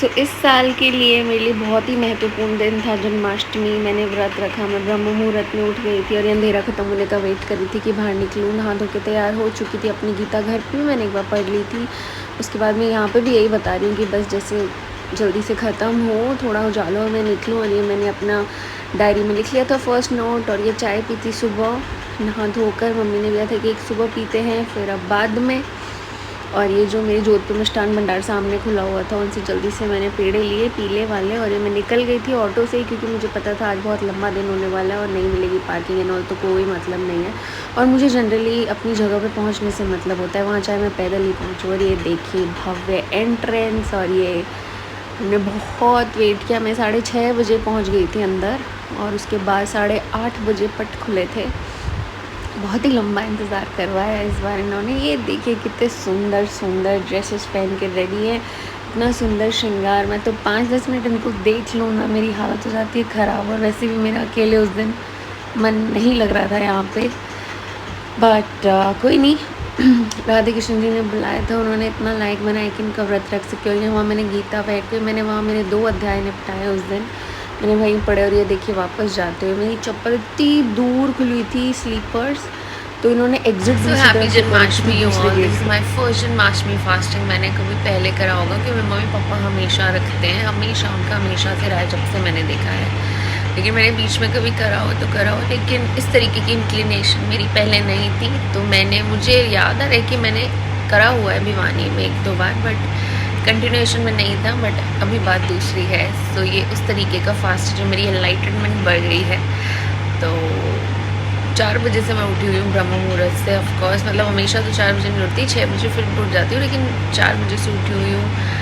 सो इस साल के लिए मेरे लिए बहुत ही महत्वपूर्ण दिन था जन्माष्टमी। मैंने व्रत रखा, मैं ब्रह्म मुहूर्त में उठ गई थी और ये अंधेरा ख़त्म होने का वेट कर रही थी कि बाहर निकलूँ। नहा धो के तैयार हो चुकी थी, अपनी गीता घर पे भी मैंने एक बार पढ़ ली थी। उसके बाद मैं यहाँ पे भी यही बता रही हूँ कि बस जैसे जल्दी से ख़त्म हो, थोड़ा उजालो और मैं निकलूँ। और ये मैंने अपना डायरी में लिख लिया था फर्स्ट नोट। और ये चाय पी थी सुबह नहा धोकर, मम्मी ने दिया था कि एक सुबह पीते हैं फिर अब बाद में। और ये जो मेरे जोधपुर मिष्ठान भंडार सामने खुला हुआ था, उनसे जल्दी से मैंने पेड़े लिए पीले वाले। और ये मैं निकल गई थी ऑटो से ही, क्योंकि मुझे पता था आज बहुत लंबा दिन होने वाला है और नहीं मिलेगी पार्किंग एंड ऑल, तो कोई मतलब नहीं है। और मुझे जनरली अपनी जगह पे पहुंचने से मतलब होता है, वहाँ चाहे मैं पैदल ही पहुँचूँ। और ये देखिए भव्य एंट्रेंस। और ये हमने बहुत वेट किया, मैं 6:30 बजे पहुँच गई थी अंदर और उसके बाद 8:30 बजे पट खुले थे। बहुत ही लंबा इंतज़ार करवाया इस बार इन्होंने। ये देखिए कितने सुंदर सुंदर ड्रेसेस पहन के रेडी है, इतना सुंदर श्रृंगार। मैं तो 5-10 मिनट इनको देख लूँ ना मेरी हालत हो जाती है ख़राब। और वैसे भी मेरा अकेले उस दिन मन नहीं लग रहा था यहाँ पे, बट कोई नहीं। राधे कृष्ण जी ने बुलाया था, उन्होंने इतना लाइक बनाया कि इनका व्रत रख सके। और वहाँ मैंने गीता बैठ के मैंने वहाँ मेरे 2 अध्याय निपटाए उस दिन, मैंने वहीं पढ़े। और ये देखिए वापस जाते हुए मेरी चप्पल इतनी दूर खुली थी, स्लीपर्स, तो इन्होंने exit happy Janmashtami my first Janmashtami fasting मैंने कभी पहले करा होगा, क्योंकि मम्मी पापा हमेशा रखते हैं, हमेशा उनका हमेशा से रहा है जब से मैंने देखा है। लेकिन मैंने बीच में कभी करा हो तो करा हो, लेकिन इस तरीके की इंक्लिनेशन मेरी पहले नहीं थी। तो मुझे याद आ रहा है कि मैंने करा हुआ है भिवानी में 1-2 बार, बट कंटिन्यूएशन में नहीं था। बट अभी बात दूसरी है। तो ये उस तरीके का फास्ट जो मेरी एनलाइटनमेंट बढ़ गई है। तो 4 बजे से मैं उठी हुई हूँ ब्रह्म मुहूर्त से। ऑफकोर्स मतलब हमेशा तो 4 बजे नहीं उठती, 6 बजे फिर उठ जाती हूँ, लेकिन 4 बजे से उठी हुई हूँ।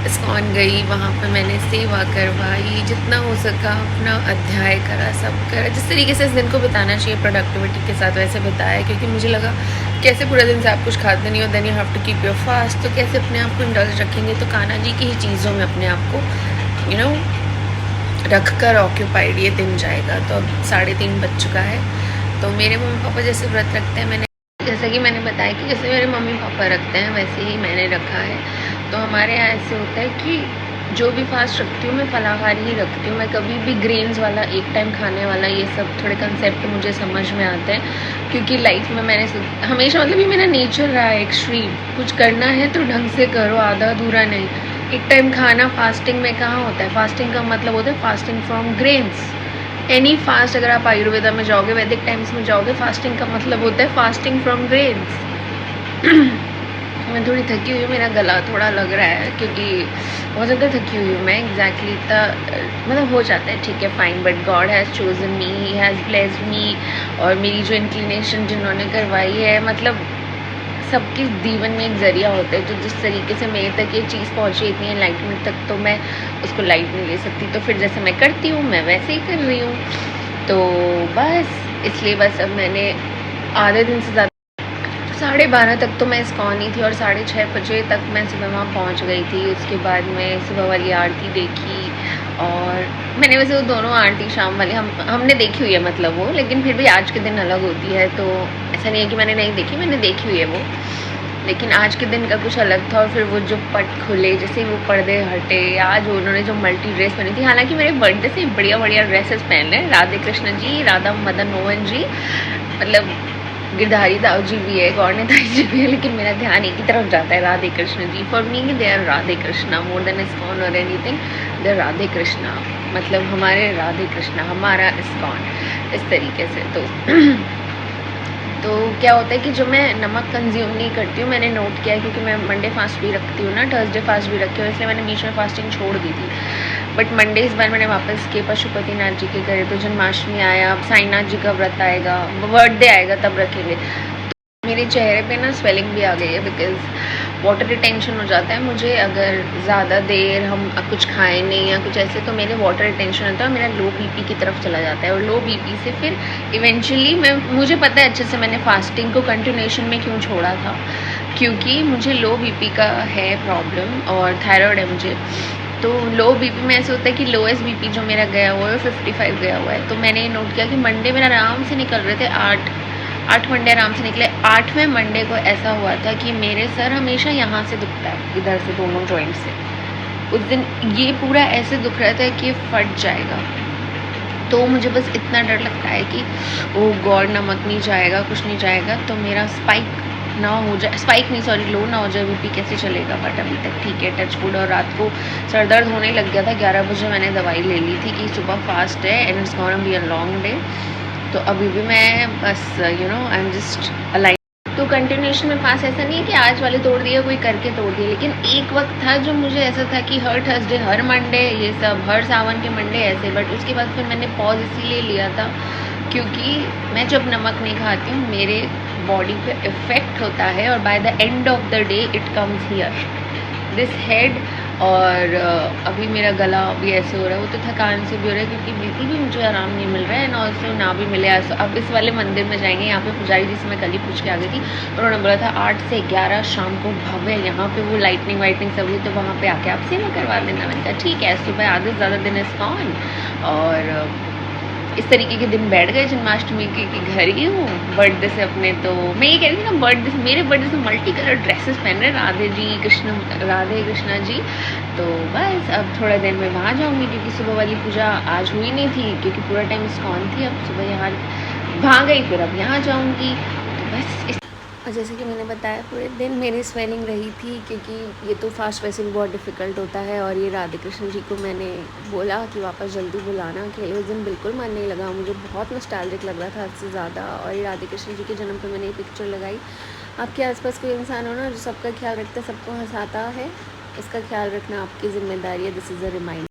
इस्कॉन गई, वहाँ पे मैंने सेवा करवाई, जितना हो सका अपना अध्याय करा, सब करा। जिस तरीके से इस दिन को बिताना चाहिए प्रोडक्टिविटी के साथ, वैसे बिताया। क्योंकि मुझे लगा कैसे पूरा दिन से आप कुछ खाते नहीं हो, then you have to keep your fast, तो कैसे अपने आप को इंडल्ज रखेंगे। तो कान्हा जी की ही चीज़ों में अपने आप को रख कर ऑक्यूपाइड ये दिन जाएगा। तो अब 3:30 बज चुका है। तो मेरे मम्मी पापा जैसे व्रत रखते हैं, जैसे कि मैंने बताया कि जैसे मेरे मम्मी पापा रखते हैं वैसे ही मैंने रखा है। तो हमारे यहाँ ऐसे होता है कि जो भी फास्ट रखती हूँ मैं फलाहारी ही रखती हूँ। मैं कभी भी ग्रेन्स वाला, एक टाइम खाने वाला, ये सब थोड़े कंसेप्ट मुझे समझ में आते हैं। क्योंकि लाइफ में मैंने हमेशा मतलब ये मेरा नेचर रहा है एक्सट्रीम। कुछ करना है तो ढंग से करो, आधा अधूरा नहीं। एक टाइम खाना फास्टिंग में कहाँ होता है। फास्टिंग का मतलब होता है fasting from grains. Any fast, अगर आप आयुर्वेदा में जाओगे, वैदिक टाइम्स में जाओगे, फास्टिंग का मतलब होता है फास्टिंग फ्रॉम ग्रेन्स। मैं थोड़ी थकी हुई हूँ, मेरा गला थोड़ा लग रहा है क्योंकि बहुत ज़्यादा थकी हुई हूँ मैं। एग्जैक्टली इतना मतलब हो जाता है, ठीक है fine, but God has chosen me, he has blessed me. और मेरी जो इंक्लिनेशन जिन्होंने करवाई है, मतलब सबके जीवन में एक ज़रिया होता है। जो जिस तरीके से मेरे तक ये चीज़ पहुँची इतनी एनलाइटमेंट तक, तो मैं उसको लाइट नहीं ले सकती। तो फिर जैसे मैं करती हूँ मैं वैसे ही कर रही हूँ। तो बस इसलिए बस अब मैंने आधे दिन से ज़्यादा 12:30 तक तो मैं इस्कॉन ही थी, और 6:30 बजे तक मैं सुबह वहाँ पहुँच गई थी। उसके बाद मैं सुबह वाली आरती देखी, और मैंने वैसे वो दोनों आरती शाम वाली हमने देखी हुई है मतलब वो, लेकिन फिर भी आज के दिन अलग होती है। तो ऐसा नहीं है कि मैंने नहीं देखी, मैंने देखी हुई है वो, लेकिन आज के दिन का कुछ अलग था। और फिर वो जो पट खुले, जैसे वो पर्दे हटे, आज उन्होंने जो मल्टी ड्रेस पहनी थी, हालांकि मेरे बर्थडे से बढ़िया बढ़िया ड्रेसेस पहन रहे हैं राधे कृष्ण जी, राधा मदन मोहन जी, मतलब गिरधारी दाऊ जी भी है, गौरनेताई जी भी है, लेकिन मेरा ध्यान एक ही तरफ जाता है, Radhe Krishna ji. For me they are Radhe Krishna more than ISKCON और anything, they are Radhe Krishna. मतलब हमारे राधे कृष्णा, हमारा इस्कॉन, इस तरीके से। तो क्या होता है कि जो मैं नमक कंज्यूम नहीं करती हूँ, मैंने नोट किया है, क्योंकि मैं मंडे फास्ट भी रखती हूँ ना, थर्सडे फास्ट भी रखी हूँ, इसलिए मैंने बीच में फास्टिंग छोड़ दी थी। बट मंडे इस बार मैंने वापस किए पशुपतिनाथ जी के करे। तो जन्माष्टमी आया, अब साईनाथ जी का व्रत आएगा, बर्थडे आएगा, तब रखेंगे। तो मेरे चेहरे पे ना स्वेलिंग भी आ गई है, बिकॉज वाटर रिटेंशन हो जाता है मुझे। अगर ज़्यादा देर हम कुछ खाएं नहीं या कुछ ऐसे, तो मेरे वाटर रिटेंशन होता है, मेरा लो बीपी की तरफ चला जाता है। और लो बीपी से फिर इवेंचुअली मुझे पता है अच्छे से मैंने फास्टिंग को कंटिन्यूएशन में क्यों छोड़ा था, क्योंकि मुझे लो बीपी का है प्रॉब्लम, और थायराइड है मुझे। तो लो बीपी में ऐसे होता है कि लोएस्ट बीपी जो मेरा गया हुआ है 55 गया हुआ है। तो मैंने ये नोट किया कि मंडे मेरा आराम से निकल रहे थे, 8 मंडे आराम से निकले। 8वें मंडे को ऐसा हुआ था कि मेरे सर हमेशा यहाँ से दुखता है, इधर से दोनों जॉइंट से, उस दिन ये पूरा ऐसे दुख रहा था कि ये फट जाएगा। तो मुझे बस इतना डर लगता है कि ओह गॉड नमक नहीं जाएगा, कुछ नहीं जाएगा, तो मेरा स्पाइक ना हो जाए, स्पाइक नहीं सॉरी लो ना हो जाए, बीपी कैसे चलेगा। बट अभी तक ठीक है, टच वुड। और रात को सर दर्द होने लग गया था, 11 बजे मैंने दवाई ले ली थी कि सुबह फास्ट है and it's gonna be a long day. तो अभी भी मैं बस you know I am just alive. तो कंटिन्यूशन में फास्ट ऐसा नहीं है कि आज वाले तोड़ दिया, कोई करके तोड़ दिया, लेकिन एक वक्त था जो मुझे ऐसा था कि हर थर्सडे, हर मंडे, ये सब हर सावन के मंडे ऐसे। बट उसके बाद फिर मैंने पॉज इसीलिए लिया था क्योंकि मैं जब नमक नहीं खाती हूँ मेरे बॉडी पे इफ़ेक्ट होता है और by the end of the day it comes here this head. और अभी मेरा गला भी ऐसे हो रहा है, वो तो थकान से भी हो रहा है क्योंकि बिल्कुल भी मुझे आराम नहीं मिल रहा है एंड ऑल्सो ना भी मिले। अब इस वाले मंदिर में जाएंगे, यहाँ पे पुजारी जी से मैं कल ही पूछ के आ गई थी, उन्होंने बोला था 8 से 11 शाम को भव्य यहाँ पे वो लाइटनिंग वाइटनिंग सब हुई, तो वहाँ पे आके आप सेवा करवा देना। मैंने कहा ठीक है, सुबह आधे से ज़्यादा दिन इस्कॉन और इस तरीके के दिन बैठ गए जन्माष्टमी के कि घर ही हूँ बर्थडे से अपने। तो मैं ये कह रही थी ना, बर्थडे से मेरे बर्थडे से मल्टी कलर ड्रेसेस पहन रहे राधे कृष्णा जी। तो बस अब थोड़ा देर में वहाँ जाऊँगी क्योंकि सुबह वाली पूजा आज हुई नहीं थी क्योंकि पूरा टाइम इस्कॉन थी। अब सुबह यहाँ वहाँ गई, फिर अब यहाँ जाऊँगी। तो बस और जैसे कि मैंने बताया पूरे दिन मेरी स्वेलिंग रही थी क्योंकि ये तो फास्ट वैसे भी बहुत डिफ़िकल्ट होता है। और ये राधे कृष्ण जी को मैंने बोला कि वापस जल्दी बुलाना, कि उस दिन बिल्कुल मन नहीं लगा, मुझे बहुत नॉस्टैल्जिक लग रहा था हद से ज़्यादा। और ये राधे कृष्ण जी के जन्म पे मैंने ये पिक्चर लगाई। आपके आसपास कोई इंसान हो ना जो सबका ख्याल रखता है, सबको हंसाता है, उसका ख्याल रखना आपकी ज़िम्मेदारी है। This is a reminder.